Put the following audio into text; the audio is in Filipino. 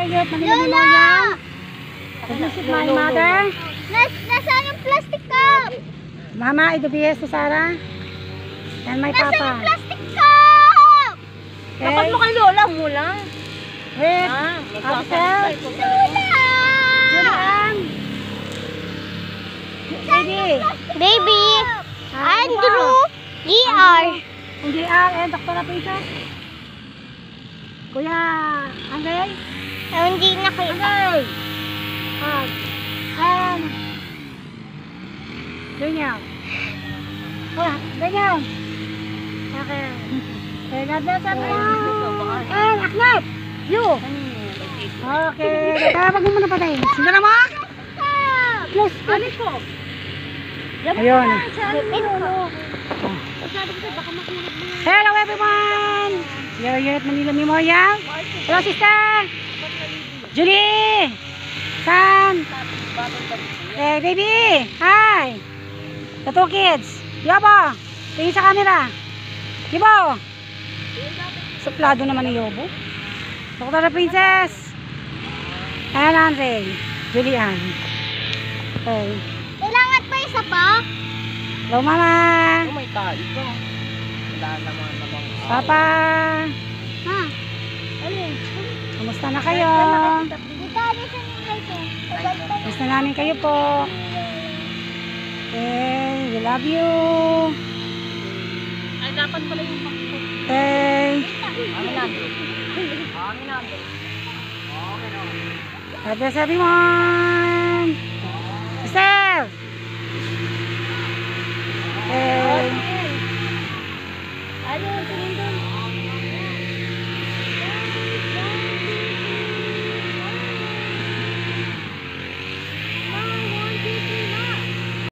Yuyut, Manila Memorial. To visit my mother. Nasaan yung plastic cup? Mama, idubihes to Sarah. And my Nasaan yung papa. plastic cup? Dapat mo kay Lola mo lang. Wait. Magpapalipay ko sa Julian. Baby. Baby. Andrew. GR. Ang GR and Dr. Princess. Kuya, Angay. Hindi na kayo. Angay. And Daniel. Daniel. Okay. Okay, God bless everyone. And Aknep. You. Okay. Wag mo muna patayin. Sino na mo? Yes. Ano po? Ayun. Hello everyone. Yuyut, Manila Memorial. Hello sister. Julie. San. Hey baby. Hi. The two kids. Yobo. Tingin sa camera. Yobo. Suplado naman ni Yobo. Dr. Princess. And Andre. Julian. Okay. Kailangan pa isa pa? Hello mama. Oh my God, ito. Wala naman namang Papa. Ha? Alin? Kumusta na kayo? Dito, dito yung kayo. Kumusta namin kayo po? Okay, we love you. Ay, dapat pala yung pakpo. Okay. Amin na. Amin na. Okay na. God bless everyone.